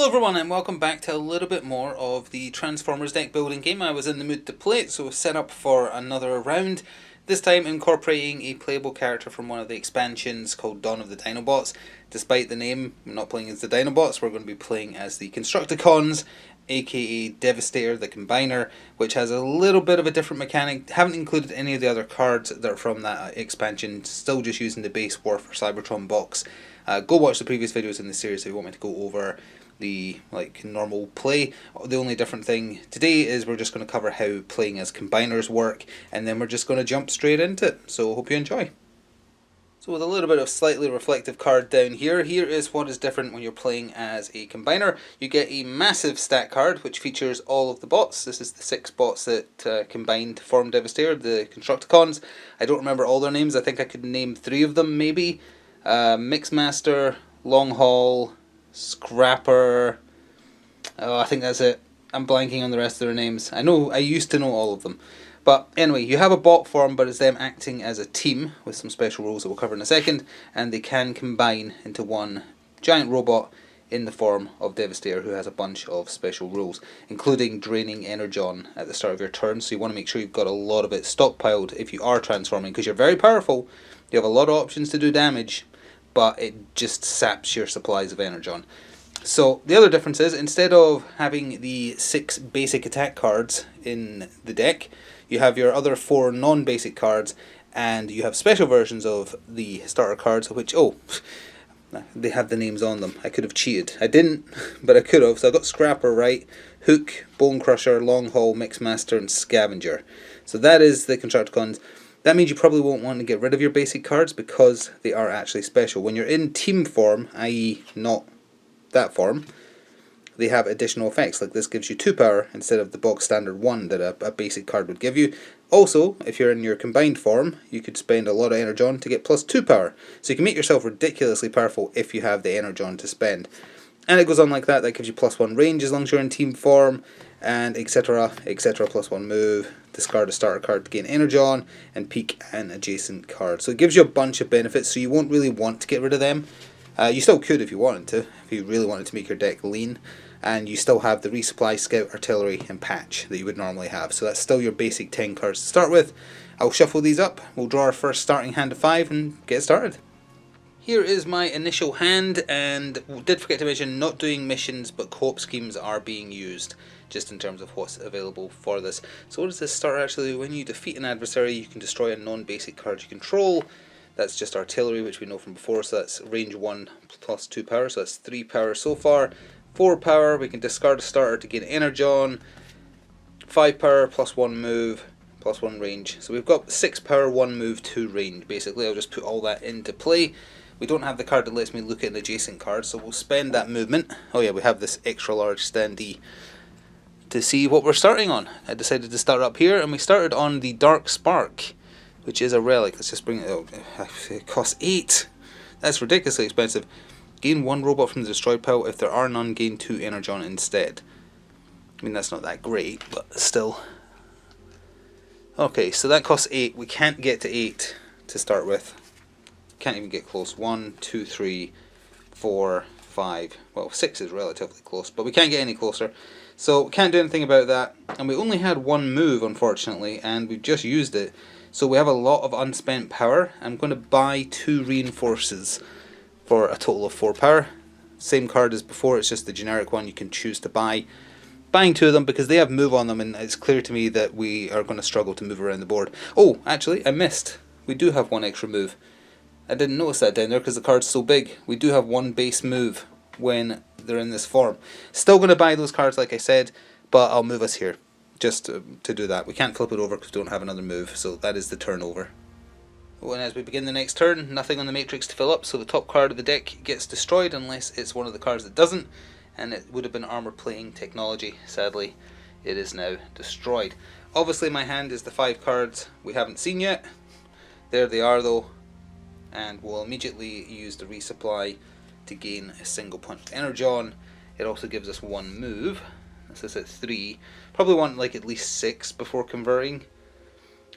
Hello everyone and welcome back to a little bit more of the Transformers deck building game. I was in the mood to play it, so set up for another round. This time incorporating a playable character from one of the expansions called Dawn of the Dinobots. Despite the name, we're not playing as the Dinobots, we're going to be playing as the Constructicons, aka Devastator the Combiner, which has a little bit of a different mechanic. Haven't included any of the other cards that are from that expansion, still just using the base War for Cybertron box. Go watch the previous videos in the series if you want me to go over the normal play. The only different thing today is we're just going to cover how playing as combiners work, and then we're just going to jump straight into it. So hope you enjoy. So with a little bit of slightly reflective card down here, here is what is different when you're playing as a combiner. You get a massive stat card which features all of the bots. This is the 6 bots that combined to form Devastator, the Constructicons. I don't remember all their names, I think I could name 3 of them maybe. Mixmaster, Long Haul, Scrapper, I think that's it. I'm blanking on the rest of their names. I used to know all of them. But anyway, you have a bot form, but it's them acting as a team with some special rules that we'll cover in a second, and they can combine into one giant robot in the form of Devastator, who has a bunch of special rules, including draining Energon at the start of your turn, so you want to make sure you've got a lot of it stockpiled if you are transforming, because you're very powerful, you have a lot of options to do damage, but it just saps your supplies of Energon. So the other difference is, instead of having the 6 basic attack cards in the deck, you have your other 4 non-basic cards, and you have special versions of the starter cards, which, they have the names on them. I could have cheated. I didn't, but I could have. So I got Scrapper right, Hook, Bone Crusher, Long Haul, Mixmaster, and Scavenger. So that is the Constructicons. That means you probably won't want to get rid of your basic cards because they are actually special. When you're in team form, i.e. not that form, they have additional effects. Like this gives you 2 power instead of the bog standard 1 that a basic card would give you. Also, if you're in your combined form, you could spend a lot of Energon to get plus 2 power. So you can make yourself ridiculously powerful if you have the Energon to spend. And it goes on like that. That gives you plus 1 range as long as you're in team form, and etc, etc, plus 1 move, discard a starter card to gain Energon, and peek an adjacent card. So it gives you a bunch of benefits, so you won't really want to get rid of them. You still could if you wanted to, if you really wanted to make your deck lean, and you still have the Resupply, Scout, Artillery, and Patch that you would normally have. So that's still your basic 10 cards to start with. I'll shuffle these up, we'll draw our first starting hand of 5 and get started. Here is my initial hand, and did forget to mention, not doing missions, but co-op schemes are being used, just in terms of what's available for this. So what does this start actually? When you defeat an adversary, you can destroy a non-basic card you control. That's just Artillery, which we know from before, so that's range 1 plus 2 power, so that's 3 power so far. 4 power, we can discard a starter to gain Energon. 5 power, plus 1 move, plus 1 range. So we've got 6 power, 1 move, 2 range, basically. I'll just put all that into play. We don't have the card that lets me look at an adjacent card, so we'll spend that movement. Oh yeah, we have this extra large standee to see what we're starting on. I decided to start up here, and we started on the Dark Spark, which is a relic. Let's just bring it out. It costs 8. That's ridiculously expensive. Gain 1 robot from the destroyed pile. If there are none, gain 2 Energon instead. I mean, that's not that great, but still. Okay, so that costs 8. We can't get to 8 to start with. Can't even get close. 1, 2, 3, 4, 5. Well, 6 is relatively close, but we can't get any closer. So we can't do anything about that. And we only had 1 move, unfortunately, and we've just used it. So we have a lot of unspent power. I'm going to buy 2 reinforces for a total of 4 power. Same card as before, it's just the generic one you can choose to buy. Buying 2 of them because they have move on them, and it's clear to me that we are going to struggle to move around the board. Oh, actually, I missed. We do have 1 extra move. I didn't notice that down there because the card's so big. We do have 1 base move when they're in this form. Still going to buy those cards like I said, but I'll move us here just to do that. We can't flip it over because we don't have another move, so that is the turnover. Oh, and as we begin the next turn, nothing on the matrix to fill up, so the top card of the deck gets destroyed unless it's one of the cards that doesn't, and it would have been armor plating technology. Sadly, it is now destroyed. Obviously my hand is the 5 cards we haven't seen yet. There they are though, and we'll immediately use the resupply to gain a single punch with Energon. It also gives us 1 move. This is at 3. Probably want like at least 6 before converting.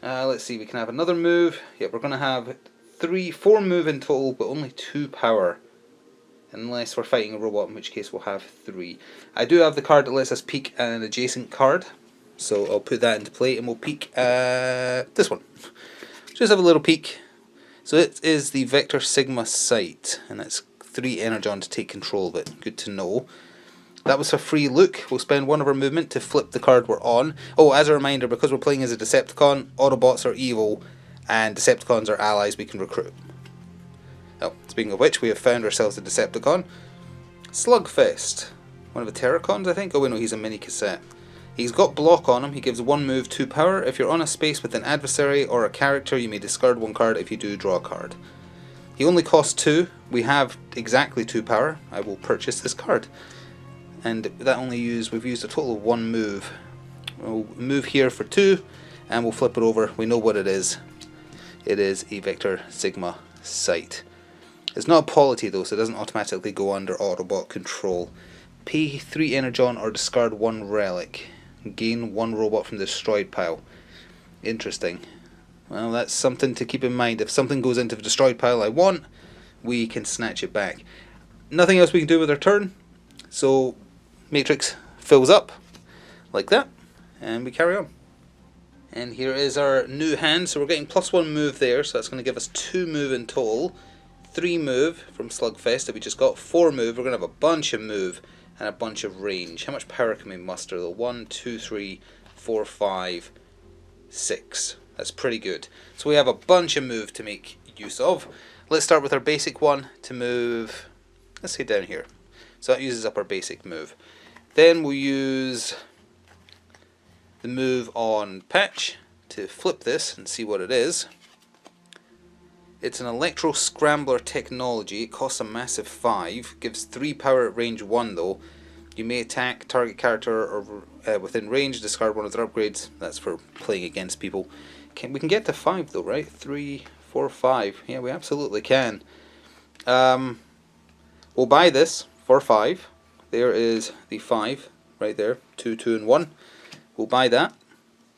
Let's see, we can have another move. Yeah, we're going to have 4 move in total, but only 2 power. unless we're fighting a robot, in which case we'll have 3. I do have the card that lets us peek an adjacent card, so I'll put that into play and we'll peek this one. Just have a little peek. So it is the Vector Sigma Sight, and it's 3 Energon to take control of it. Good to know. That was a free look. We'll spend 1 of our movement to flip the card we're on. Oh, as a reminder, because we're playing as a Decepticon, Autobots are evil, and Decepticons are allies we can recruit. Oh, speaking of which, we have found ourselves a Decepticon. Slugfest. One of the Terracons, I think? Oh wait, no, he's a mini cassette. He's got block on him. He gives 1 move, 2 power. If you're on a space with an adversary or a character, you may discard 1 card. If you do, draw a card. He only costs 2. We have exactly 2 power. I will purchase this card. And that we've used a total of 1 move. We'll move here for 2, and we'll flip it over. We know what it is. It is a Vector Sigma Sight. It's not a polity though, so it doesn't automatically go under Autobot control. Pay 3 Energon or discard 1 relic. Gain 1 robot from the destroyed pile. Interesting. Well, that's something to keep in mind. If something goes into the destroyed pile I want, we can snatch it back. Nothing else we can do with our turn, so Matrix fills up like that, and we carry on. And here is our new hand, so we're getting +1 move there, so that's going to give us 2 move in total. 3 move from Slugfest that we just got, 4 move, we're going to have a bunch of move and a bunch of range. How much power can we muster though? 1, 2, 3, 4, 5, 6. That's pretty good. So we have a bunch of move to make use of. Let's start with our basic one to move, let's say down here. So that uses up our basic move. Then we'll use the move on Patch to flip this and see what it is. It's an Electro Scrambler technology. It costs a massive 5. Gives 3 power at range 1 though. You may attack target character or within range, discard 1 of their upgrades. That's for playing against people. We can get to 5 though, right? 3, 4, 5. Yeah, we absolutely can. We'll buy this for 5. There is the 5 right there. 2, 2, and 1. We'll buy that.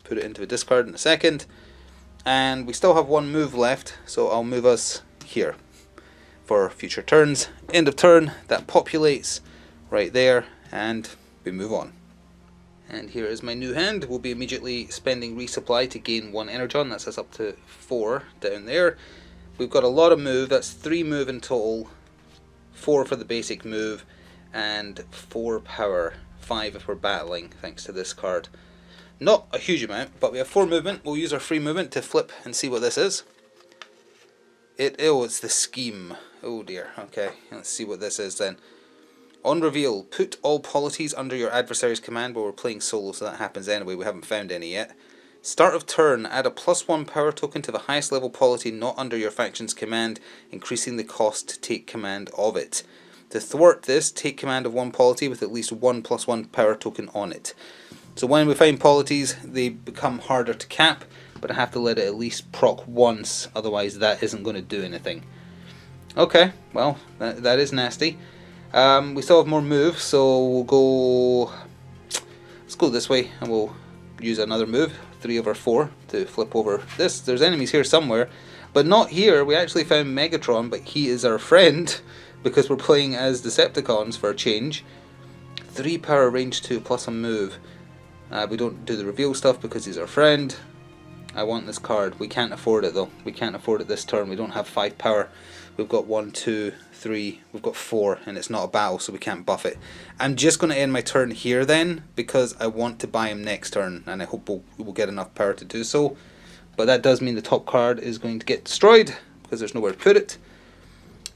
Put it into a discard in a second. And we still have 1 move left, so I'll move us here for future turns. End of turn, that populates right there, and we move on. And here is my new hand. We'll be immediately spending resupply to gain 1 Energon. That's us up to 4 down there. We've got a lot of move. That's 3 move in total, 4 for the basic move, and 4 power, 5 if we're battling, thanks to this card. Not a huge amount, but we have 4 movement. We'll use our free movement to flip and see what this is. It's the scheme. Oh dear. Okay, let's see what this is then. On reveal, put all polities under your adversary's command. Well, we're playing solo, so that happens anyway. We haven't found any yet. Start of turn, add a +1 power token to the highest level polity not under your faction's command, increasing the cost to take command of it. To thwart this, take command of 1 polity with at least 1 +1 power token on it. So when we find polities, they become harder to cap, but I have to let it at least proc once, otherwise that isn't going to do anything. Okay, well, that is nasty. We still have more moves, so we'll go... Let's go this way, and we'll use another move, 3 over 4, to flip over this. There's enemies here somewhere, but not here. We actually found Megatron, but he is our friend, because we're playing as Decepticons for a change. 3 power, range 2, plus a move. We don't do the reveal stuff because he's our friend. I want this card. We can't afford it though. We can't afford it this turn. We don't have 5 power. We've got 1, 2, 3. We've got 4, and it's not a battle, so we can't buff it. I'm just going to end my turn here then, because I want to buy him next turn, and I hope we'll get enough power to do so. But that does mean the top card is going to get destroyed, because there's nowhere to put it.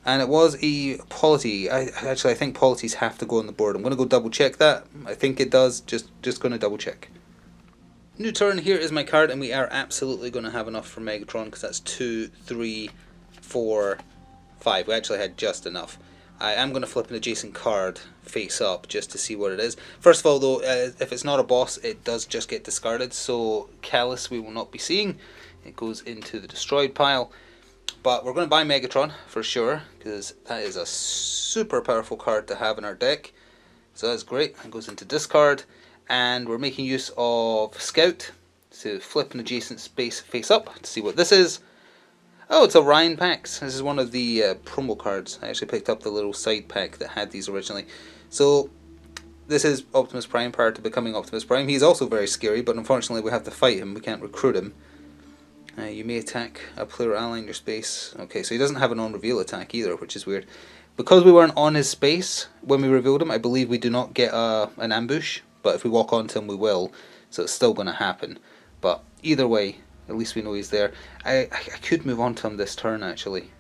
And it was a polity. I think polities have to go on the board. I'm going to go double check that. I think it does. Just going to double check. New turn. Here is my card, and we are absolutely going to have enough for Megatron, because that's 2, 3, 4, 5. We actually had just enough. I am going to flip an adjacent card face up just to see what it is. First of all though, if it's not a boss, it does just get discarded. So Callus we will not be seeing. It goes into the destroyed pile. But we're going to buy Megatron for sure, because that is a super powerful card to have in our deck. So that's great. It goes into discard. And we're making use of Scout to flip an adjacent space face up to see what this is. Oh, it's Orion packs. This is one of the promo cards. I actually picked up the little side pack that had these originally. So, this is Optimus Prime prior to becoming Optimus Prime. He's also very scary, but unfortunately we have to fight him. We can't recruit him. You may attack a player ally in your space. Okay, so he doesn't have an on-reveal attack either, which is weird. Because we weren't on his space when we revealed him, I believe we do not get an ambush. But if we walk onto him, we will. So it's still going to happen. But either way, at least we know he's there. I could move on to him this turn, actually.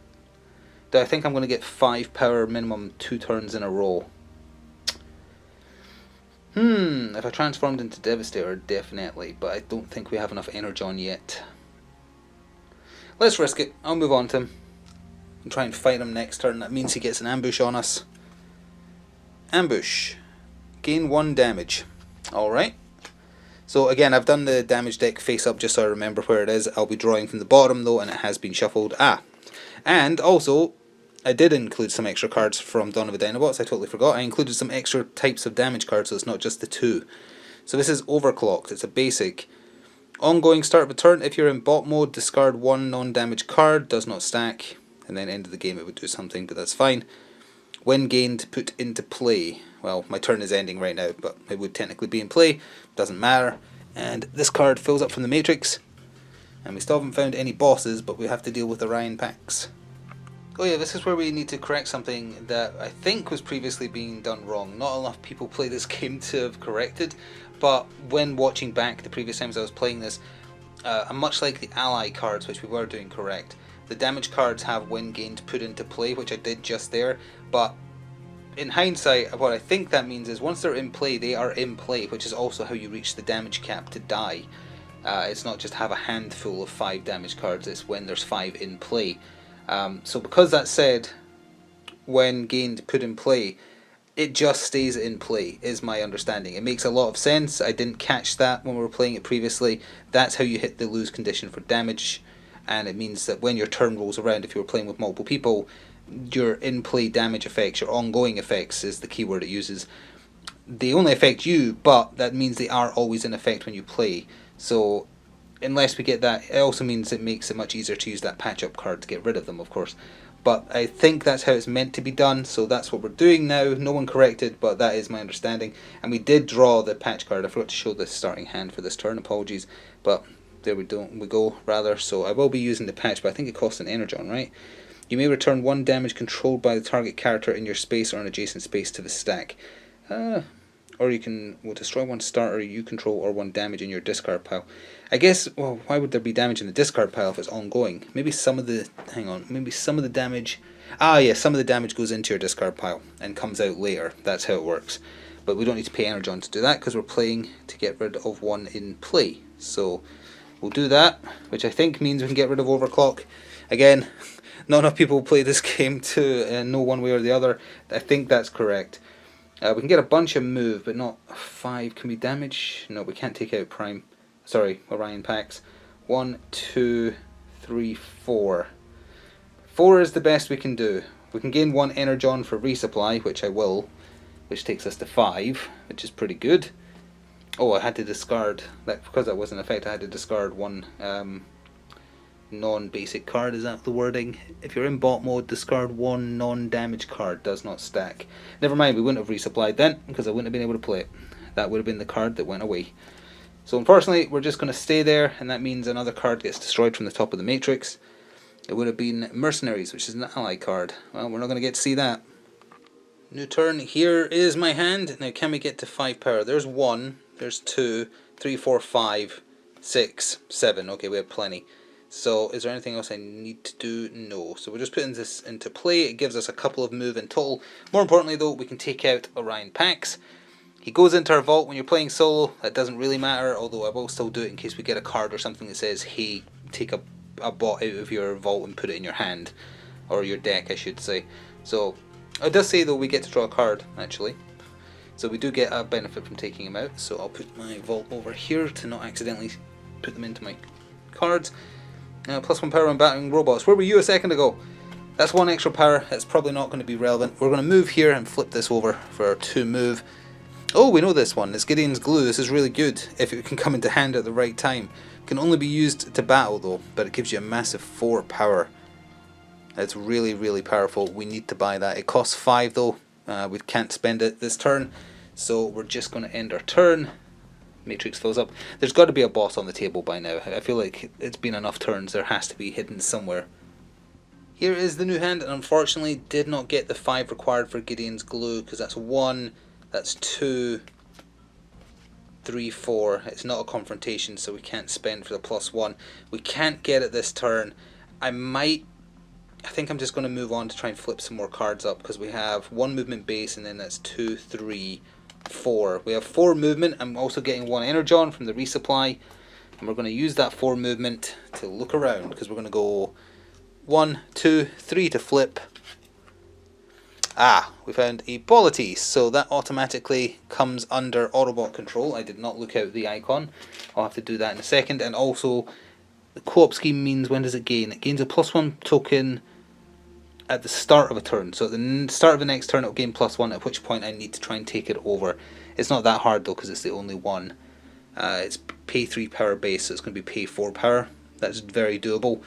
I think I'm going to get 5 power minimum 2 turns in a row. If I transformed into Devastator, definitely. But I don't think we have enough Energon yet. Let's risk it. I'll move on to him and try and fight him next turn. That means he gets an ambush on us. Ambush. Gain 1 damage. Alright. So again, I've done the damage deck face up just so I remember where it is. I'll be drawing from the bottom though, and it has been shuffled. And also, I did include some extra cards from Dawn of the Dinobots. I totally forgot. I included some extra types of damage cards, so it's not just the 2. So this is Overclocked. It's a basic. Ongoing start of a turn. If you're in bot mode, discard 1 non-damage card. Does not stack. And then end of the game it would do something, but that's fine. When gained, put into play. Well, my turn is ending right now, but it would technically be in play. Doesn't matter. And this card fills up from the matrix. And we still haven't found any bosses, but we have to deal with Orion packs. Oh yeah, this is where we need to correct something that I think was previously being done wrong. Not enough people play this game to have corrected, but when watching back the previous times I was playing this, much like the ally cards, which we were doing correct, the damage cards have when gained put into play, which I did just there, but in hindsight, what I think that means is once they're in play, they are in play, which is also how you reach the damage cap to die. It's not just have a handful of 5 damage cards, it's when there's 5 in play. So because that's said, when gained put in play, it just stays in play, is my understanding. It makes a lot of sense. I didn't catch that when we were playing it previously. That's how you hit the lose condition for damage, and it means that when your turn rolls around, if you were playing with multiple people, your in-play damage effects, your ongoing effects is the keyword it uses. They only affect you, but that means they are always in effect when you play. So unless we get that, it also means it makes it much easier to use that patch-up card to get rid of them, of course. But I think that's how it's meant to be done, so that's what we're doing now. No one corrected, but that is my understanding. And we did draw the patch card. I forgot to show the starting hand for this turn, apologies. But there we go, rather. So I will be using the patch, but I think it costs an Energon, right? You may return 1 damage controlled by the target character in your space or an adjacent space to the stack. Or you can destroy 1 starter you control or 1 damage in your discard pile. I guess, well, why would there be damage in the discard pile if it's ongoing? Maybe some of the, maybe some of the damage, some of the damage goes into your discard pile and comes out later. That's how it works. But we don't need to pay Energon to do that because we're playing to get rid of 1 in play. So we'll do that, which I think means we can get rid of Overclock. Again, not enough people play this game to know one way or the other. I think that's correct. We can get a bunch of move, but not 5. Can we damage? No, we can't take out Orion packs. 1, 2, 3, 4. 4 is the best we can do. We can gain 1 Energon for resupply, which I will, which takes us to 5, which is pretty good. Oh, I had to discard, because that was in effect, I had to discard 1 non-basic card. Is that the wording? If you're in bot mode, discard 1 non-damage card. Does not stack. Never mind, we wouldn't have resupplied then, because I wouldn't have been able to play it. That would have been the card that went away. So unfortunately, we're just going to stay there, and that means another card gets destroyed from the top of the matrix. It would have been Mercenaries, which is an ally card. Well, we're not going to get to see that. New turn. Here is my hand. Now, can we get to 5 power? There's 1, there's 2, 3, 4, 5, 6, 7. Okay, we have plenty. So, is there anything else I need to do? No. So we're just putting this into play. It gives us a couple of move in total. More importantly though, we can take out Orion packs. He goes into our vault when you're playing solo. That doesn't really matter, although I will still do it in case we get a card or something that says, hey, take a bot out of your vault and put it in your hand. Or your deck, I should say. So, it does say though we get to draw a card, actually. So we do get a benefit from taking him out. So I'll put my vault over here to not accidentally put them into my cards. +1 power on battering robots. Where were you a second ago? That's 1 extra power. It's probably not going to be relevant. We're going to move here and flip this over for our 2 move. Oh, we know this one. It's Gideon's Glue. This is really good if it can come into hand at the right time. It can only be used to battle though, but it gives you a massive 4 power. It's really, really powerful. We need to buy that. It costs 5 though. We can't spend it this turn, so we're just going to end our turn. Matrix fills up. There's got to be a boss on the table by now. I feel like it's been enough turns. There has to be hidden somewhere. Here is the new hand, and unfortunately did not get the 5 required for Gideon's glue, because that's 1, that's 2, 3, 4. It's not a confrontation, so we can't spend for the +1. We can't get it this turn. I think I'm just going to move on to try and flip some more cards up, because we have 1 movement base, and then that's 2, 3, 4. We have 4 movement. I'm also getting 1 energon from the resupply, and we're going to use that 4 movement to look around, because we're going to go 1, 2, 3 to flip. We found a Polity, so that automatically comes under Autobot control. I did not look out the icon. I'll have to do that in a second. And also, the co-op scheme means, when does it gain? It gains a +1 token at the start of a turn. So at the start of the next turn, it'll gain +1, at which point I need to try and take it over. It's not that hard though, because it's the only one. It's pay 3 power base, so it's going to be pay 4 power. That's very doable.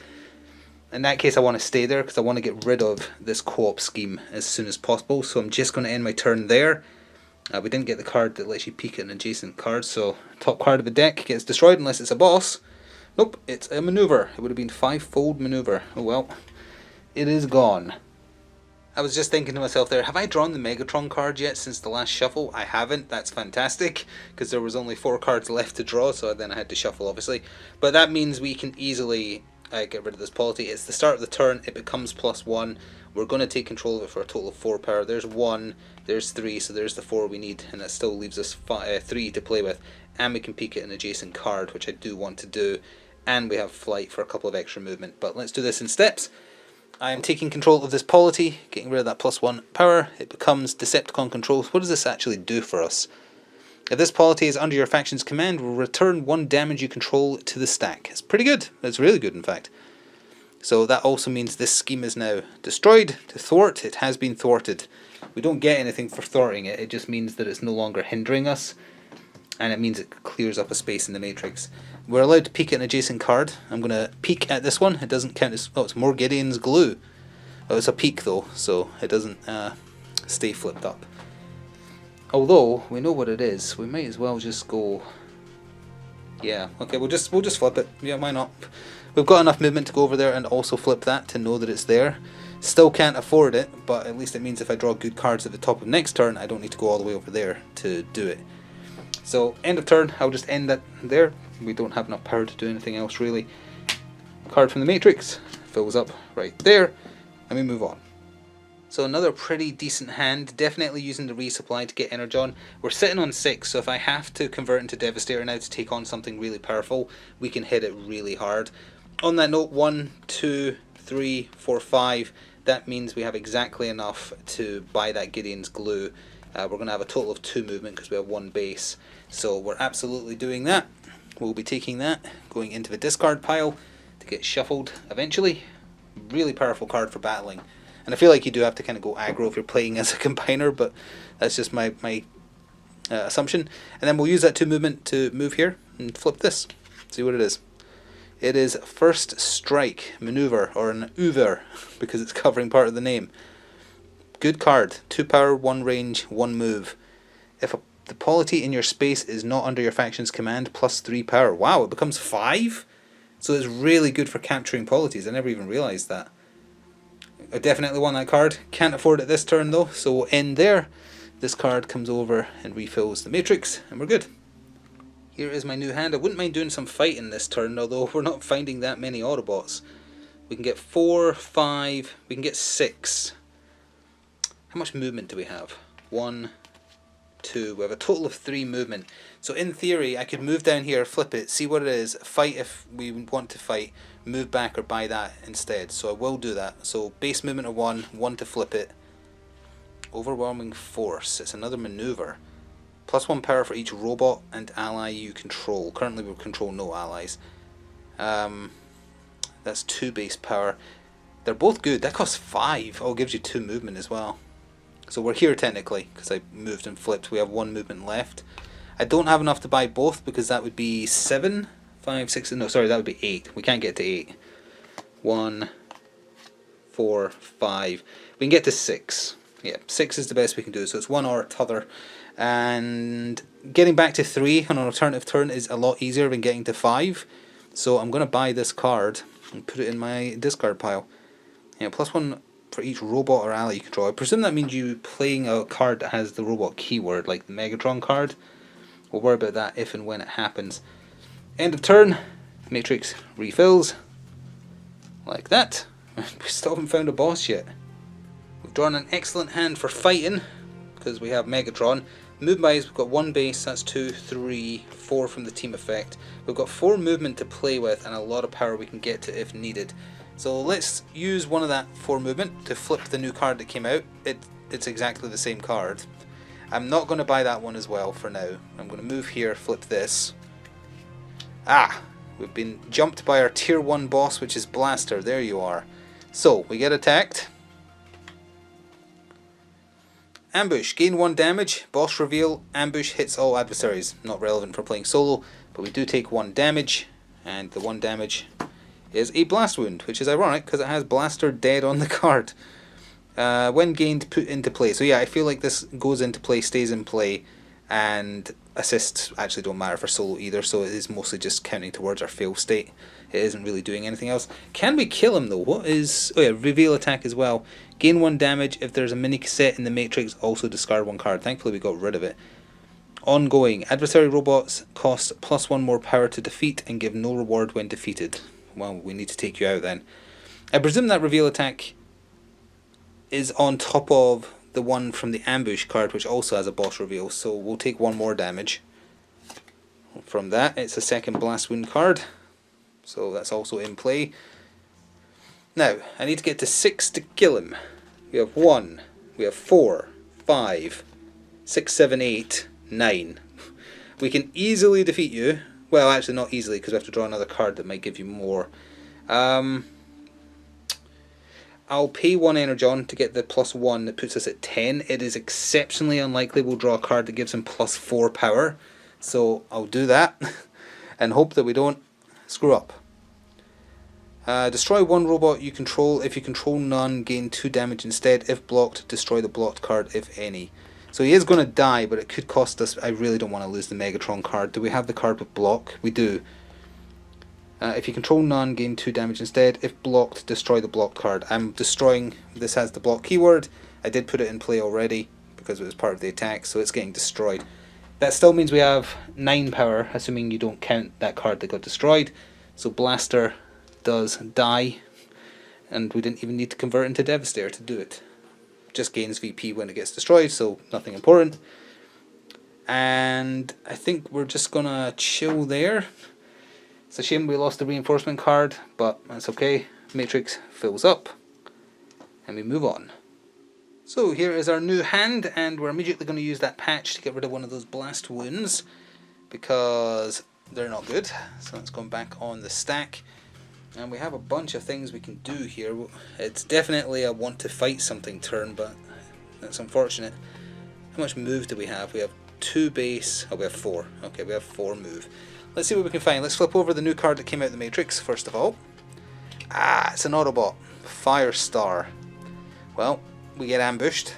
In that case, I want to stay there because I want to get rid of this co-op scheme as soon as possible. So I'm just going to end my turn there. We didn't get the card that lets you peek at an adjacent card, so top card of the deck gets destroyed unless it's a boss. Nope, it's a maneuver. It would have been 5-fold maneuver. Oh well, it is gone. I was just thinking to myself there, have I drawn the Megatron card yet since the last shuffle? I haven't. That's fantastic, because there was only 4 cards left to draw, so then I had to shuffle obviously. But that means we can easily get rid of this Polity. It's the start of the turn, it becomes +1. We're going to take control of it for a total of 4 power. There's 1, there's 3, so there's the 4 we need, and that still leaves us 3 to play with. And we can peek at an adjacent card, which I do want to do. And we have flight for a couple of extra movement. But let's do this in steps. I am taking control of this Polity, getting rid of that +1 power. It becomes Decepticon control. What does this actually do for us? If this Polity is under your faction's command, will return 1 damage you control to the stack. It's pretty good. It's really good, in fact. So that also means this scheme is now destroyed. To thwart, it has been thwarted. We don't get anything for thwarting it. It just means that it's no longer hindering us. And it means it clears up a space in the matrix. We're allowed to peek at an adjacent card. I'm going to peek at this one. It doesn't count as... Oh, it's more Gideon's glue. Oh, it's a peek though, so it doesn't stay flipped up. Although we know what it is, we might as well just go. Yeah, okay, we'll just flip it. Yeah, why not? We've got enough movement to go over there and also flip that to know that it's there. Still can't afford it, but at least it means if I draw good cards at the top of next turn, I don't need to go all the way over there to do it. So end of turn, I'll just end that there. We don't have enough power to do anything else really. Card from the Matrix fills up right there, and we move on. So another pretty decent hand, definitely using the resupply to get Energon. We're sitting on 6, so if I have to convert into Devastator now to take on something really powerful, we can hit it really hard. On that note, 1, 2, 3, 4, 5, that means we have exactly enough to buy that Gideon's glue. We're going to have a total of 2 movement because we have 1 base. So we're absolutely doing that. We'll be taking that, going into the discard pile to get shuffled eventually. Really powerful card for battling. And I feel like you do have to kind of go aggro if you're playing as a combiner, but that's just my assumption. And then we'll use that 2 movement to move here and flip this. See what it is. It is First Strike Maneuver, or an Uver, because it's covering part of the name. Good card. 2 power, 1 range, 1 move. If the Polity in your space is not under your faction's command, +3 power. Wow, it becomes 5? So it's really good for capturing Polities. I never even realised that. I definitely want that card. Can't afford it this turn though, so we'll end there. This card comes over and refills the matrix, and we're good. Here is my new hand. I wouldn't mind doing some fighting this turn, although we're not finding that many Autobots. We can get 4, 5, we can get 6. How much movement do we have? 1, 2, we have a total of 3 movement. So in theory, I could move down here, flip it, see what it is, fight if we want to fight, move back or buy that instead. So I will do that. So base movement of 1, 1 to flip it. Overwhelming force, it's another maneuver. +1 power for each robot and ally you control. Currently we control no allies. That's 2 base power. They're both good. That costs 5. Oh, it gives you 2 movement as well. So we're here technically, because I moved and flipped. We have 1 movement left. I don't have enough to buy both, because that would be 7, 5, 6, no sorry, that would be 8. We can't get to 8. 1, 4, 5. We can get to 6. Yeah, 6 is the best we can do, so it's 1 or t'other. And getting back to 3 on an alternative turn is a lot easier than getting to 5. So I'm going to buy this card and put it in my discard pile. Yeah, +1 for each robot or ally you control. I presume that means you playing a card that has the robot keyword, like the Megatron card. We'll worry about that if and when it happens. End of turn, matrix refills, like that. We still haven't found a boss yet. We've drawn an excellent hand for fighting, because we have Megatron. Move buys, we've got 1 base, that's 2, 3, 4 from the team effect. We've got 4 movement to play with and a lot of power we can get to if needed. So let's use one of that 4 movement to flip the new card that came out. It's exactly the same card. I'm not going to buy that one as well for now. I'm going to move here, flip this. Ah! We've been jumped by our tier 1 boss, which is Blaster. There you are. So, we get attacked. Ambush. Gain 1 damage. Boss reveal. Ambush hits all adversaries. Not relevant for playing solo, but we do take 1 damage. And the 1 damage is a blast wound, which is ironic because it has Blaster dead on the card. When gained, put into play. So yeah, I feel like this goes into play, stays in play, and assists actually don't matter for solo either, so it is mostly just counting towards our fail state. It isn't really doing anything else. Can we kill him though? What is... oh yeah, reveal attack as well. Gain 1 damage. If there's a mini cassette in the matrix, also discard 1 card. Thankfully we got rid of it. Ongoing. Adversary robots cost +1 more power to defeat and give no reward when defeated. Well, we need to take you out then. I presume that reveal attack is on top of the one from the ambush card, which also has a boss reveal, so we'll take 1 more damage from that. It's a second blast wound card, so that's also in play. Now I need to get to 6 to kill him. We have 1, we have 4, 5, 6, 7, 8, 9. We can easily defeat you. Well, actually not easily, because we have to draw another card that might give you more. I'll pay 1 Energon to get the +1 that puts us at 10. It is exceptionally unlikely we'll draw a card that gives him +4 power. So I'll do that and hope that we don't screw up. Destroy 1 robot you control. If you control none, gain 2 damage instead. If blocked, destroy the blocked card, if any. So he is going to die, but it could cost us... I really don't want to lose the Megatron card. Do we have the card with block? We do. If you control none, gain 2 damage instead. If blocked, destroy the blocked card. I'm destroying... this has the block keyword. I did put it in play already because it was part of the attack, so it's getting destroyed. That still means we have 9 power, assuming you don't count that card that got destroyed. So Blaster does die, and we didn't even need to convert into Devastator to do it. Just gains VP when it gets destroyed, so nothing important. And I think we're just gonna chill there. It's a shame we lost the reinforcement card, but that's okay. Matrix fills up, and we move on. So here is our new hand, and we're immediately going to use that patch to get rid of one of those blast wounds, because they're not good. So that's gone back on the stack. And we have a bunch of things we can do here. It's definitely a want to fight something turn, but that's unfortunate. How much move do we have? We have 2 base. Oh, we have 4. Okay, we have 4 move. Let's see what we can find. Let's flip over the new card that came out of the Matrix, first of all. Ah, it's an Autobot. Firestar. Well, we get ambushed.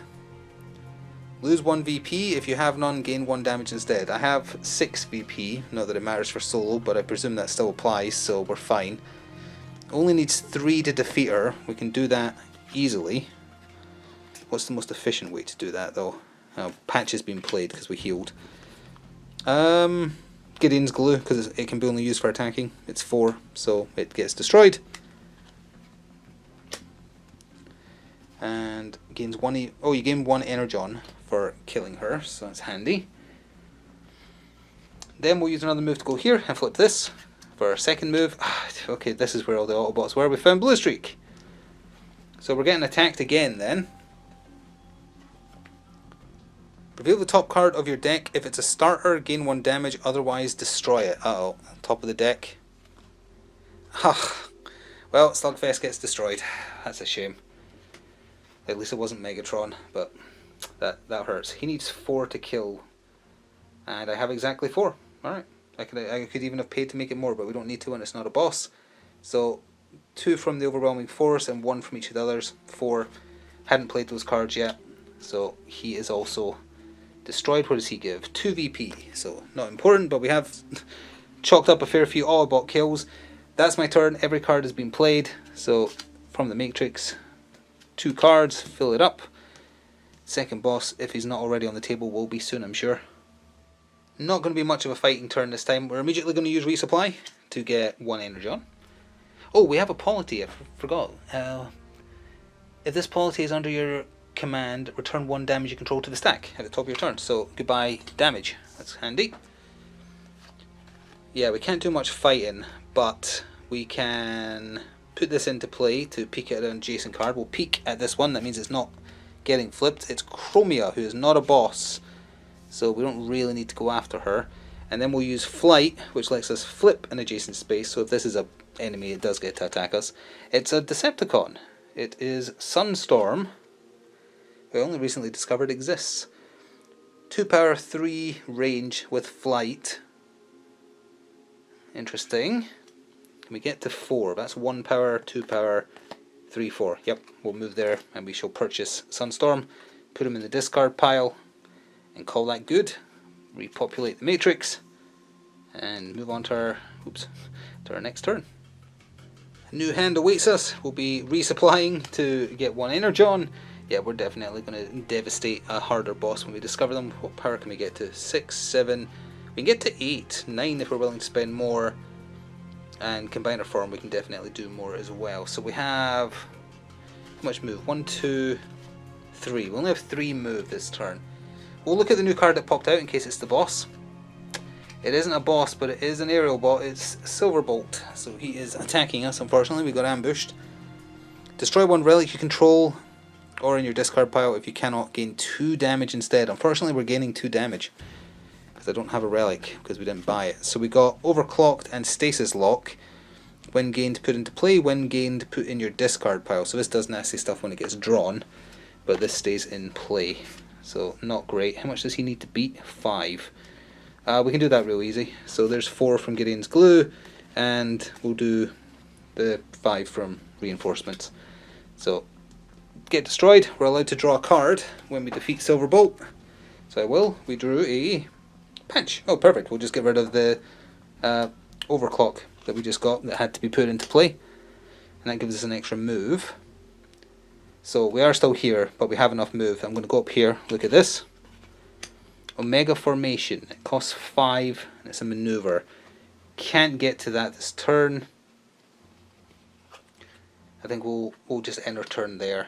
Lose 1 VP. If you have none, gain 1 damage instead. I have 6 VP. Not that it matters for solo, but I presume that still applies, so we're fine. Only needs 3 to defeat her. We can do that easily. What's the most efficient way to do that, though? Patch has been played because we healed. Gideon's Glue, because it can be only used for attacking. It's 4, so it gets destroyed. And gains 1... oh, you gain 1 Energon for killing her, so that's handy. Then we'll use another move to go here and flip this for our second move. Okay, this is where all the Autobots were. We found Blue Streak. So we're getting attacked again then. Reveal the top card of your deck. If it's a starter, gain 1 damage, otherwise destroy it. Uh-oh, top of the deck. Well, Slugfest gets destroyed. That's a shame. At least it wasn't Megatron, but that hurts. He needs 4 to kill, and I have exactly 4. Alright. I could even have paid to make it more, but we don't need to when it's not a boss. So 2 from the Overwhelming Force and 1 from each of the others. 4. Hadn't played those cards yet, so he is also destroyed. What does he give? 2 VP, so not important, but we have chalked up a fair few Autobot kills. That's my turn. Every card has been played, so from the Matrix, 2 cards, fill it up. Second boss, if he's not already on the table, will be soon, I'm sure. Not going to be much of a fighting turn this time. We're immediately going to use resupply to get 1 energy on. Oh, we have a polity, I forgot. If this polity is under your command, return 1 damage you control to the stack at the top of your turn. So, goodbye damage. That's handy. Yeah, we can't do much fighting, but we can put this into play to peek at an adjacent card. We'll peek at this one, that means it's not getting flipped. It's Chromia, who is not a boss, so we don't really need to go after her. And then we'll use flight, which lets us flip an adjacent space, so if this is an enemy it does get to attack us. It's a Decepticon. It is Sunstorm, who I only recently discovered exists. 2 power, 3 range with flight. Interesting. Can we get to 4? That's 1 power, 2 power, 3, 4. Yep, we'll move there and we shall purchase Sunstorm, put him in the discard pile, and call that good. Repopulate the Matrix, and move on to our next turn. A new hand awaits us. We'll be resupplying to get 1 Energon. Yeah, we're definitely going to devastate a harder boss when we discover them. What power can we get to? 6, 7. We can get to 8, 9 if we're willing to spend more. And combine our form, we can definitely do more as well. So we have, how much move? 1, 2, 3. We only have 3 move this turn. We'll look at the new card that popped out in case it's the boss. It isn't a boss, but it is an aerial bot. It's Silverbolt, so he is attacking us. Unfortunately, we got ambushed. Destroy 1 relic you control or in your discard pile. If you cannot, gain 2 damage instead. Unfortunately, we're gaining 2 damage because I don't have a relic because we didn't buy it. So we got Overclocked and Stasis Lock. When gained, put into play. When gained, put in your discard pile. So this does nasty stuff when it gets drawn, but this stays in play. So not great. How much does he need to beat? 5. We can do that real easy. So there's 4 from Gideon's Glue, and we'll do the 5 from Reinforcements. So get destroyed. We're allowed to draw a card when we defeat Silverbolt. So I will. We drew a Punch. Oh, perfect. We'll just get rid of the Overclock that we just got that had to be put into play, and that gives us an extra move. So we are still here, but we have enough move. I'm going to go up here. Look at this. Omega Formation. It costs 5, and it's a maneuver. Can't get to that this turn. I think we'll just end our turn there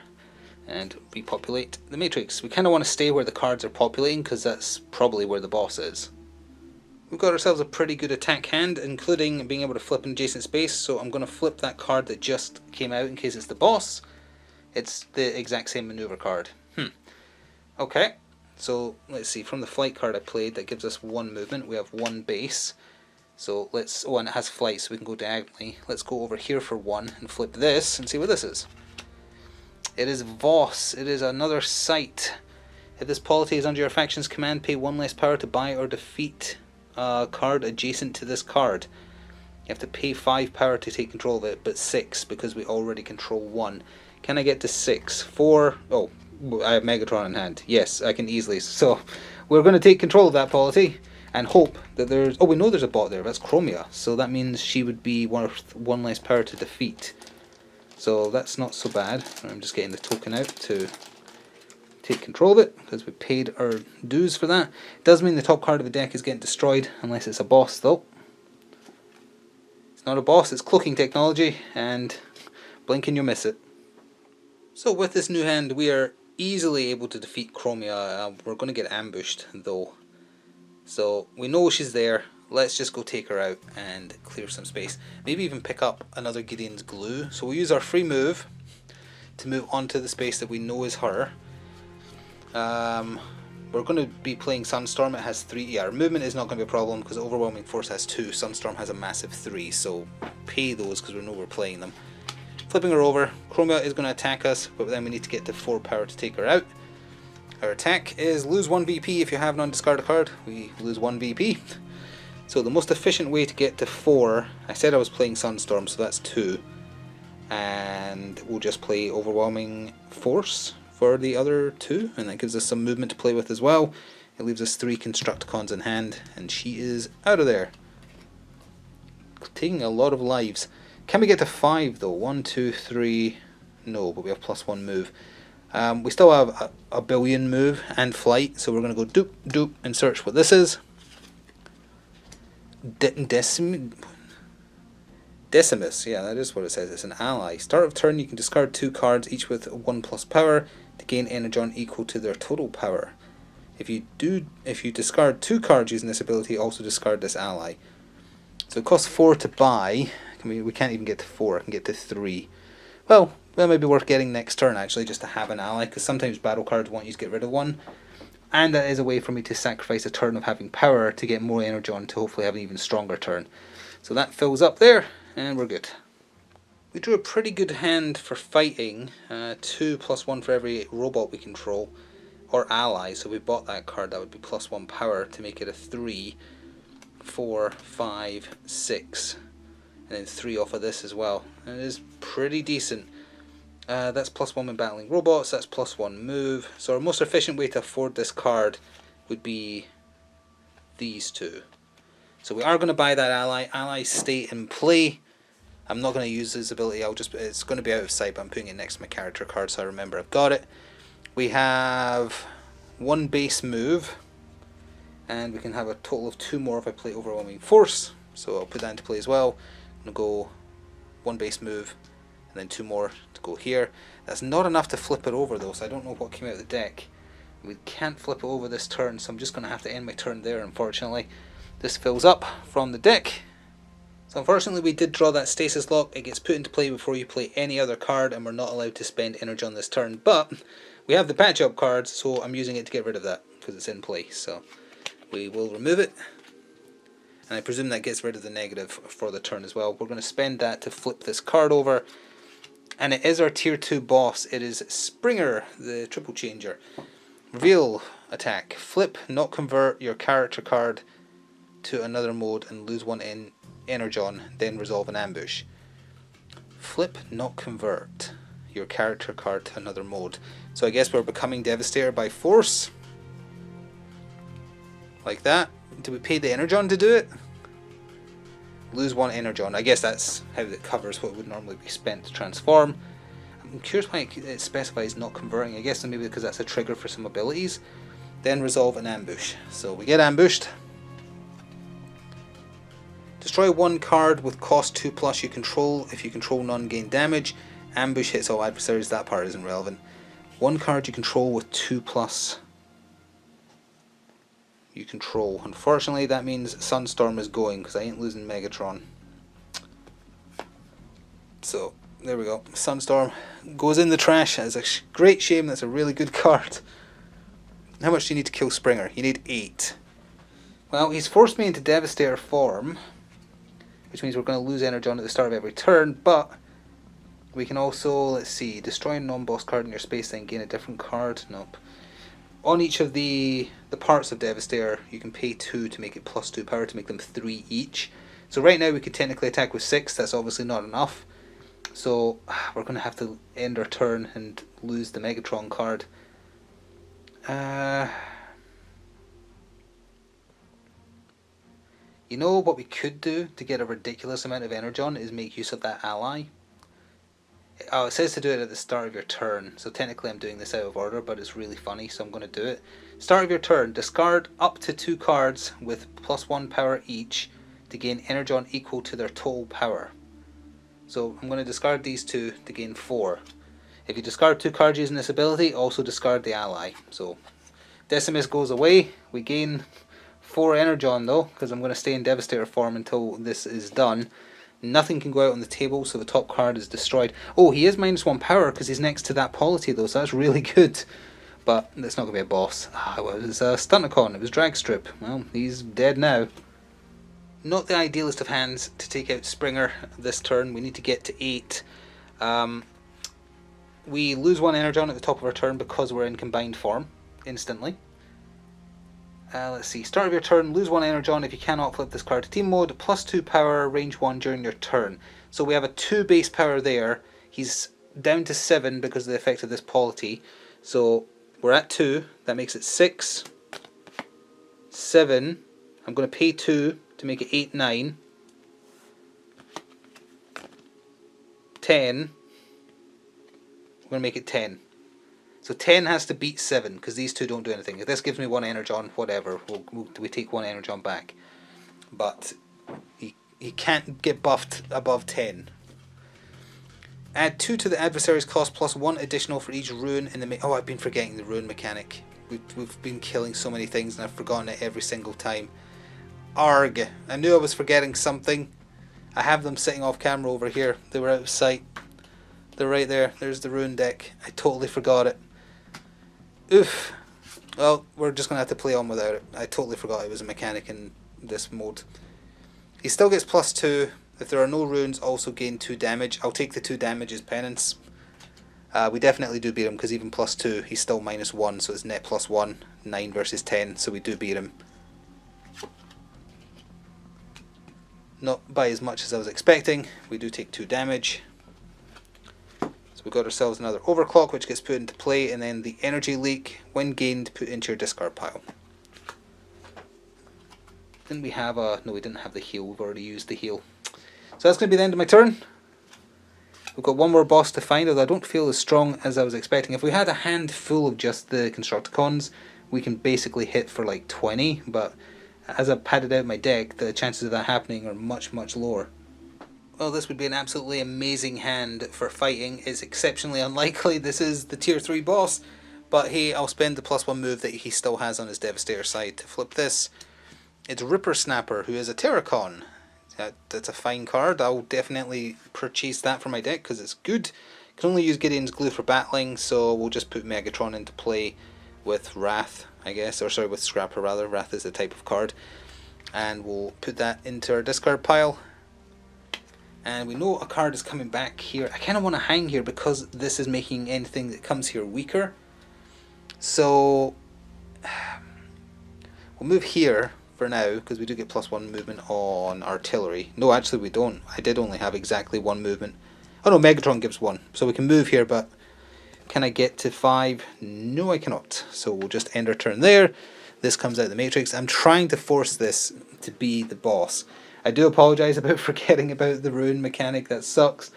and repopulate the Matrix. We kind of want to stay where the cards are populating because that's probably where the boss is. We've got ourselves a pretty good attack hand, including being able to flip an adjacent space, so I'm going to flip that card that just came out in case it's the boss. It's the exact same maneuver card. Okay, so let's see, from the flight card I played, that gives us 1 movement. We have 1 base. So let's, oh, and it has flight, so we can go diagonally. Let's go over here for 1 and flip this and see what this is. It is Voss. It is another site. If this polity is under your faction's command, pay 1 less power to buy or defeat a card adjacent to this card. You have to pay 5 power to take control of it, but 6 because we already control 1. Can I get to 6? 4. Oh, I have Megatron in hand. Yes, I can easily. So we're going to take control of that polity and hope that there's... Oh, we know there's a bot there. That's Chromia. So that means she would be worth 1 less power to defeat. So that's not so bad. I'm just getting the token out to take control of it because we paid our dues for that. It does mean the top card of the deck is getting destroyed unless it's a boss though. It's not a boss, it's cloaking technology, and blink and you'll miss it. So with this new hand we are easily able to defeat Chromia. We're going to get ambushed though. So we know she's there. Let's just go take her out and clear some space. Maybe even pick up another Gideon's Glue. So we'll use our free move to move onto the space that we know is her. We're going to be playing Sunstorm. It has 3. Yeah, our movement is not going to be a problem because Overwhelming Force has 2. Sunstorm has a massive 3. So pay those because we know we're playing them. Flipping her over. Chromia is going to attack us, but then we need to get to 4 power to take her out. Our attack is lose 1 VP. If you have none, discard a card. We lose 1 VP. So the most efficient way to get to 4, I said I was playing Sunstorm, so that's 2. and we'll just play Overwhelming Force for the other 2, and that gives us some movement to play with as well. It leaves us 3 Constructicons in hand, and she is out of there. Taking a lot of lives. Can we get to 5 though? 1, 2, 3. No, but we have +1 move. We still have a billion move and flight, so we're going to go doop doop and search what this is. Decimus, yeah, that is what it says. It's an ally. Start of turn, you can discard 2 cards, each with 1+ power, to gain energon equal to their total power. If you discard 2 cards using this ability, also discard this ally. So it costs 4 to buy. We can't even get to 4. I can get to 3. Well, that might be worth getting next turn actually, just to have an ally, because sometimes battle cards want you to get rid of one. And that is a way for me to sacrifice a turn of having power to get more energon to hopefully have an even stronger turn. So that fills up there, and we're good. We drew a pretty good hand for fighting. 2 +1 for every robot we control, or ally, so we bought that card. That would be +1 power to make it a 3, 4, 5, 6, and then 3 off of this as well. And it is pretty decent. That's +1 when battling robots, that's +1 move. So our most efficient way to afford this card would be these 2. So we are going to buy that ally. Allies stay in play. I'm not going to use this ability, it's going to be out of sight, but I'm putting it next to my character card so I remember I've got it. We have 1 base move, and we can have a total of 2 more if I play Overwhelming Force, so I'll put that into play as well. I'm going to go 1 base move, and then 2 more to go here. That's not enough to flip it over though, so I don't know what came out of the deck. We can't flip it over this turn, so I'm just going to have to end my turn there, unfortunately. This fills up from the deck. So unfortunately we did draw that stasis lock. It gets put into play before you play any other card, and we're not allowed to spend energy on this turn, but we have the patch up cards, so I'm using it to get rid of that because it's in play. So we will remove it, and I presume that gets rid of the negative for the turn as well. We're going to spend that to flip this card over, and it is our tier 2 boss. It is Springer, the triple changer. Reveal attack. Flip, not convert your character card to another mode and lose 1 energon, then resolve an ambush. Flip, not convert your character card to another mode. So I guess we're becoming Devastator by force. Like that. Do we pay the energon to do it? Lose 1 energon. I guess that's how it covers what would normally be spent to transform. I'm curious why it specifies not converting. I guess maybe because that's a trigger for some abilities. Then resolve an ambush. So we get ambushed. Destroy 1 card with cost 2+ you control. If you control none, gain damage. Ambush hits all adversaries. That part isn't relevant. 1 card you control with 2+ you control. Unfortunately, that means Sunstorm is going because I ain't losing Megatron. So there we go. Sunstorm goes in the trash. It's a great shame. That's a really good card. How much do you need to kill Springer? You need 8. Well, he's forced me into Devastator form, which means we're going to lose energon at the start of every turn, but we can also, let's see, destroy a non-boss card in your space, then gain a different card. Nope. On each of the parts of Devastator, you can pay 2 to make it +2 power to make them 3 each. So right now we could technically attack with 6, that's obviously not enough. So we're going to have to end our turn and lose the Megatron card. You know what we could do to get a ridiculous amount of energon is make use of that ally. Oh, it says to do it at the start of your turn, so technically I'm doing this out of order, but it's really funny, so I'm going to do it. Start of your turn, discard up to 2 cards with +1 power each to gain energon equal to their total power. So I'm going to discard these 2 to gain 4. If you discard 2 cards using this ability, also discard the ally. So Decimus goes away, we gain 4 energon though, because I'm going to stay in Devastator form until this is done. Nothing can go out on the table, so the top card is destroyed. Oh, he is -1 power because he's next to that polity though, so that's really good. But that's not going to be a boss. It was Stunticon, it was Dragstrip. Well, he's dead now. Not the idealist of hands to take out Springer this turn. We need to get to 8. We lose 1 energon at the top of our turn because we're in combined form instantly. Let's see, start of your turn, lose 1 energon. If you cannot, flip this card to team mode, +2 power, range 1 during your turn. So we have a 2 base power there. He's down to 7 because of the effect of this polity. So we're at 2. That makes it 6, 7. I'm going to pay 2 to make it 8, 9, 10. We're going to make it 10. So 10 has to beat 7 because these two don't do anything. If this gives me 1 energon, whatever, we take 1 energon back. But he can't get buffed above 10. Add 2 to the adversary's cost plus 1 additional for each rune in the... Oh, I've been forgetting the rune mechanic. We've been killing so many things and I've forgotten it every single time. Arg. I knew I was forgetting something. I have them sitting off camera over here. They were out of sight. They're right there. There's the rune deck. I totally forgot it. Oof. Well, we're just going to have to play on without it. I totally forgot it was a mechanic in this mode. He still gets plus 2. If there are no runes, also gain 2 damage. I'll take the 2 damage as penance. We definitely do beat him because even plus 2, he's still minus 1, so it's net plus 1. 9 versus 10, so we do beat him. Not by as much as I was expecting. We do take 2 damage. So we've got ourselves another overclock which gets put into play, and then the energy leak, when gained, put into your discard pile. Then we have a... No, we didn't have the heal. We've already used the heal. So that's going to be the end of my turn. We've got one more boss to find, although I don't feel as strong as I was expecting. If we had a hand full of just the Constructicons, we can basically hit for like 20, but as I've padded out my deck, the chances of that happening are much, much lower. Well, this would be an absolutely amazing hand for fighting. It's exceptionally unlikely. This is the tier 3 boss, but hey, I'll spend the plus 1 move that he still has on his Devastator side to flip this. It's Ripper Snapper, who is a Terracon. That's a fine card. I'll definitely purchase that for my deck because it's good. Can only use Gideon's Glue for battling, so we'll just put Megatron into play with Wrath, I guess, or sorry, with Scrapper rather. Wrath is the type of card. And we'll put that into our discard pile. And we know a card is coming back here. I kind of want to hang here because this is making anything that comes here weaker. So we'll move here for now because we do get plus 1 movement on artillery. No, actually we don't. I did only have exactly 1 movement. Oh no, Megatron gives 1. So we can move here, but can I get to 5? No, I cannot. So we'll just end our turn there. This comes out of the matrix. I'm trying to force this to be the boss. I do apologise about forgetting about the rune mechanic. That sucks.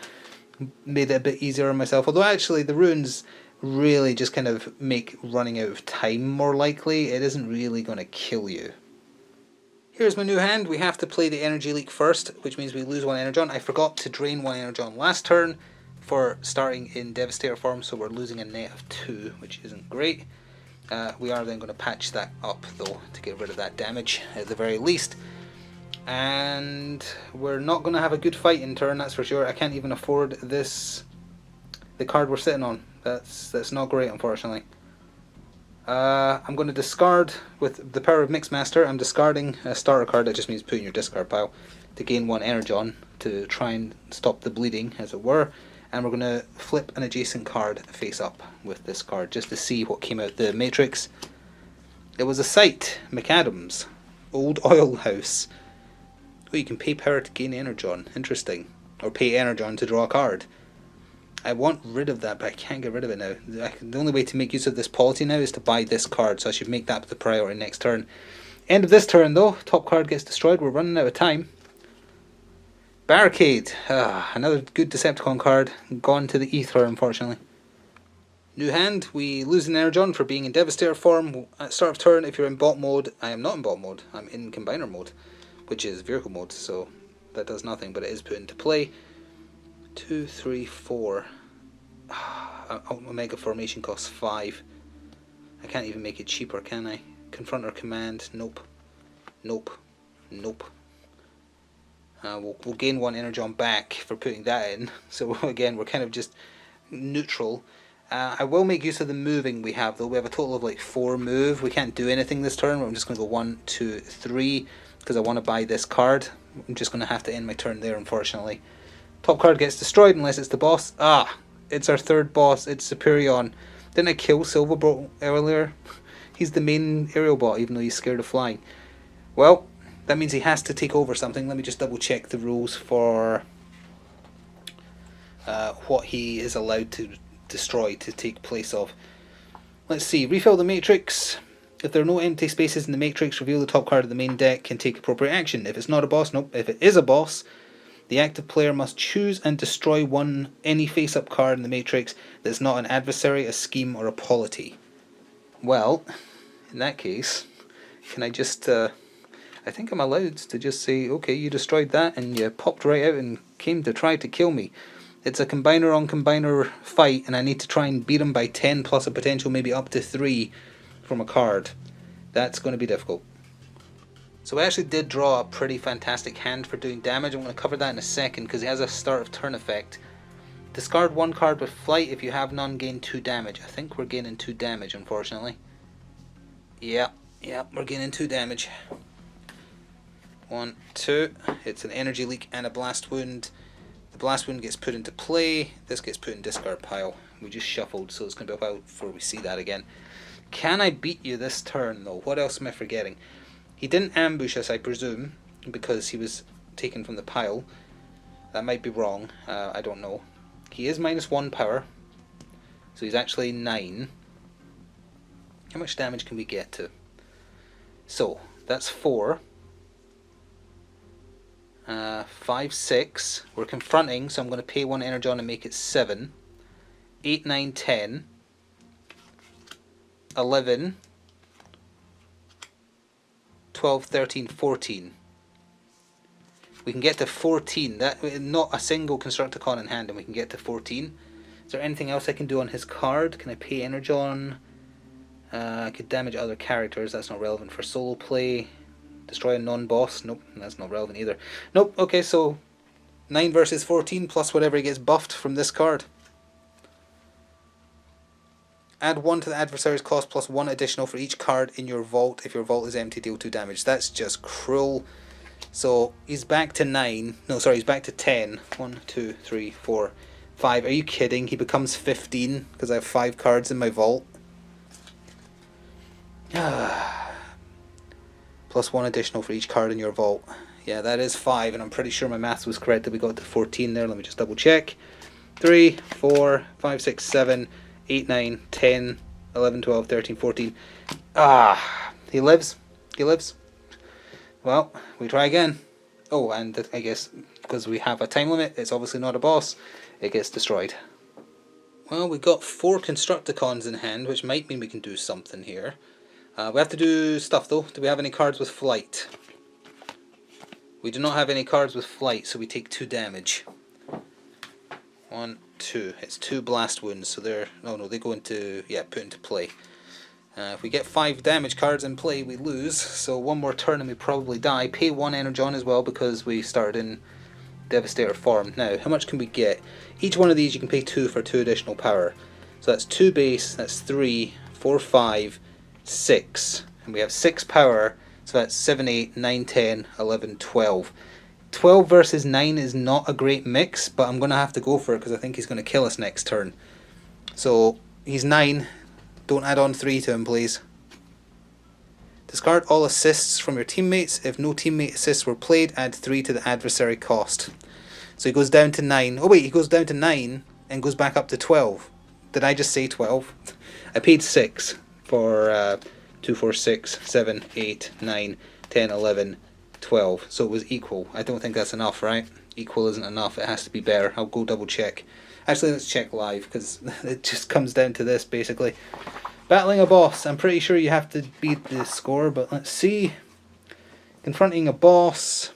Made it a bit easier on myself. Although actually the runes really just kind of make running out of time more likely. It isn't really going to kill you. Here's my new hand. We have to play the energy leak first, which means we lose 1 energon. I forgot to drain 1 energon last turn for starting in Devastator form, so we're losing a net of 2, which isn't great. We are then going to patch that up though to get rid of that damage at the very least. And we're not going to have a good fight in turn, that's for sure. I can't even afford this, the card we're sitting on. That's not great, unfortunately. I'm going to discard, with the power of Mixmaster, I'm discarding a starter card. That just means putting your discard pile to gain 1 energon to try and stop the bleeding, as it were. And we're going to flip an adjacent card face up with this card just to see what came out the matrix. It was a site, McAdams, Old Oil House. Oh, you can pay power to gain energon. Interesting. Or pay energon to draw a card. I want rid of that, but I can't get rid of it now. The only way to make use of this polity now is to buy this card, so I should make that the priority next turn. End of this turn though, top card gets destroyed. We're running out of time. Barricade. Another good Decepticon card. Gone to the ether, unfortunately. New hand. We lose an energon for being in Devastator form. At start of turn, if you're in bot mode, I am not in bot mode. I'm in combiner mode, which is vehicle mode, so that does nothing, but it is put into play. 2, 3, 4. Omega formation costs 5. I can't even make it cheaper, can I? Confronter command. Nope. Nope. Nope. We'll gain 1 energon back for putting that in. So again, we're kind of just neutral. I will make use of the moving we have though. We have a total of like 4 move. We can't do anything this turn. I'm just going to go 1, 2, 3 because I want to buy this card. I'm just going to have to end my turn there, unfortunately. Top card gets destroyed unless it's the boss. It's our 3rd boss. It's Superion. Didn't I kill Silverbolt earlier? He's the main aerial bot, even though he's scared of flying. Well, that means he has to take over something. Let me just double check the rules for what he is allowed to destroy to take place of. Let's see, refill the matrix. If there are no empty spaces in the matrix, reveal the top card of the main deck and take appropriate action. If it's not a boss, nope. If it is a boss, the active player must choose and destroy any face-up card in the matrix that's not an adversary, a scheme, or a polity. Well, in that case, can I just... I think I'm allowed to just say, okay, you destroyed that and you popped right out and came to try to kill me. It's a combiner on combiner fight, and I need to try and beat him by 10 plus a potential maybe up to 3 from a card. That's going to be difficult. So I actually did draw a pretty fantastic hand for doing damage. I'm going to cover that in a second because it has a start of turn effect. Discard 1 card with flight. If you have none, gain 2 damage. I think we're gaining 2 damage, unfortunately. Yeah, we're gaining 2 damage. 1, 2. It's an energy leak and a blast wound. The blast wound gets put into play. This gets put in discard pile. We just shuffled, so it's going to be a while before we see that again. Can I beat you this turn, though? What else am I forgetting? He didn't ambush us, I presume, because he was taken from the pile. That might be wrong. I don't know. He is -1 power, so he's actually 9. How much damage can we get to? So, that's 4. 5, 6. We're confronting, so I'm going to pay 1 energon and make it 7. 8, 9, 10. 11, 12, 13, 14. We can get to 14. That not a single Constructicon in hand, and we can get to 14. Is there anything else I can do on his card? Can I pay energon? I could damage other characters. That's not relevant for solo play. Destroy a non-boss. Nope, that's not relevant either. Nope. Okay, so 9 versus 14 plus whatever he gets buffed from this card. Add 1 to the adversary's cost plus 1 additional for each card in your vault. If your vault is empty, deal 2 damage. That's just cruel. So he's back to 9. No, sorry, he's back to 10. 1, 2, 3, 4, 5. Are you kidding? He becomes 15 because I have 5 cards in my vault. Plus 1 additional for each card in your vault. Yeah, that is 5, and I'm pretty sure my maths was correct that we got to 14 there. Let me just double check. 3, 4, 5, 6, 7, 8, 9, 10, 11, 12, 13, 14. He lives. He lives. Well, we try again. Oh, and I guess because we have a time limit, it's obviously not a boss. It gets destroyed. Well, we've got 4 Constructicons in hand, which might mean we can do something here. We have to do stuff though. Do we have any cards with flight? We do not have any cards with flight, so we take 2 damage. 1, 2. It's 2 blast wounds, so they're... Oh no, they go into... Yeah, put into play. If we get 5 damage cards in play, we lose. So 1 more turn and we probably die. Pay 1 energon as well because we started in Devastator form. Now, how much can we get? Each one of these you can pay 2 for 2 additional power. So that's 2 base, that's 3, 4, 5, 6. And we have 6 power, so that's 7, 8, 9, 10, 11, 12. 12 versus 9 is not a great mix, but I'm going to have to go for it because I think he's going to kill us next turn. So, he's 9. Don't add on 3 to him, please. Discard all assists from your teammates. If no teammate assists were played, add 3 to the adversary cost. So he goes down to 9. Oh wait, he goes down to 9 and goes back up to 12. Did I just say 12? I paid 6 for 2, 4, 6, 7, 8, 9, 10, 11, 12. So it was equal. I don't think that's enough, right? Equal isn't enough. It has to be better. I'll go double check. Actually, let's check live because it just comes down to this basically. Battling a boss. I'm pretty sure you have to beat the score, but let's see. Confronting a boss.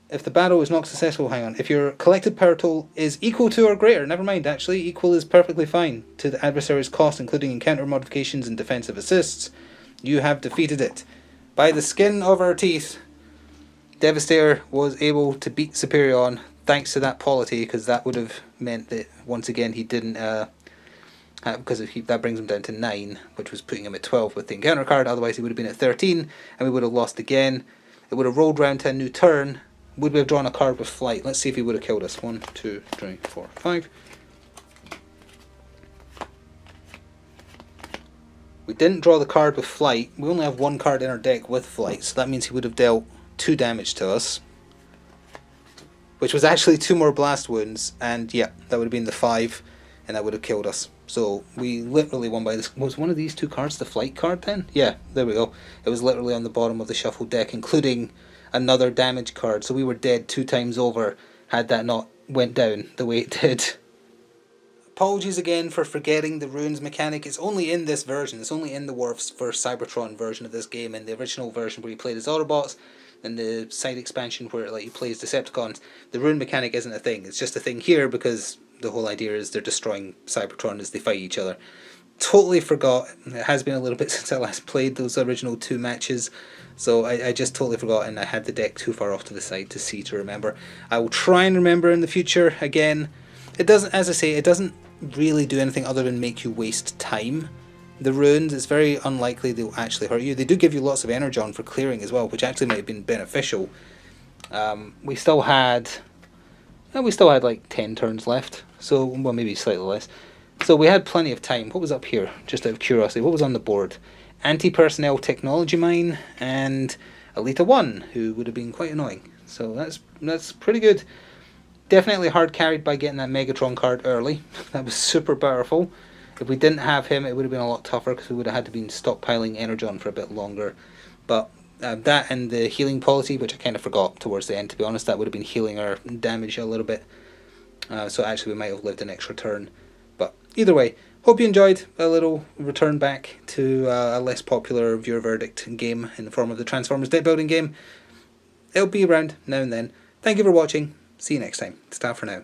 If the battle is not successful, hang on. If your collected power total is equal to or greater, never mind actually, equal is perfectly fine to the adversary's cost, including encounter modifications and defensive assists, you have defeated it. By the skin of our teeth, Devastator was able to beat Superion thanks to that polity, because that would have meant that once again he didn't, because that brings him down to 9, which was putting him at 12 with the encounter card. Otherwise he would have been at 13 and we would have lost again. It would have rolled round to a new turn. Would we have drawn a card with flight? Let's see if he would have killed us. 1, 2, 3, 4, 5. We didn't draw the card with flight. We only have 1 card in our deck with flight, so that means he would have dealt 2 damage to us. which was actually 2 more blast wounds, and yeah, that would have been the 5, and that would have killed us. So we literally won by this. Was one of these 2 cards the flight card then? Yeah, there we go. It was literally on the bottom of the shuffle deck, including another damage card. So we were dead 2 times over had that not went down the way it did. Apologies again for forgetting the runes mechanic. It's only in this version. It's only in the Worf's first Cybertron version of this game. In the original version where you played as Autobots, and the side expansion where you play as Decepticons, the rune mechanic isn't a thing. It's just a thing here because the whole idea is they're destroying Cybertron as they fight each other. Totally forgot. It has been a little bit since I last played those original 2 matches, so I just totally forgot, and I had the deck too far off to the side to remember. I will try and remember in the future. Again, it doesn't, as I say, it doesn't really do anything other than make you waste time. The runes, it's very unlikely they'll actually hurt you. They do give you lots of energon for clearing as well, which actually might have been beneficial. We still had like 10 turns left, so, well, maybe slightly less. So we had plenty of time. What was up here? Just out of curiosity, what was on the board? Anti-personnel technology mine and Alita 1, who would have been quite annoying. So that's pretty good. Definitely hard carried by getting that Megatron card early. That was super powerful. If we didn't have him, it would have been a lot tougher because we would have had to be stockpiling energon for a bit longer. But that and the healing policy, which I kind of forgot towards the end, to be honest, that would have been healing our damage a little bit. So actually we might have lived an extra turn. But either way, hope you enjoyed a little return back to a less popular viewer verdict game in the form of the Transformers deck building game. It'll be around now and then. Thank you for watching. See you next time. Ta for now.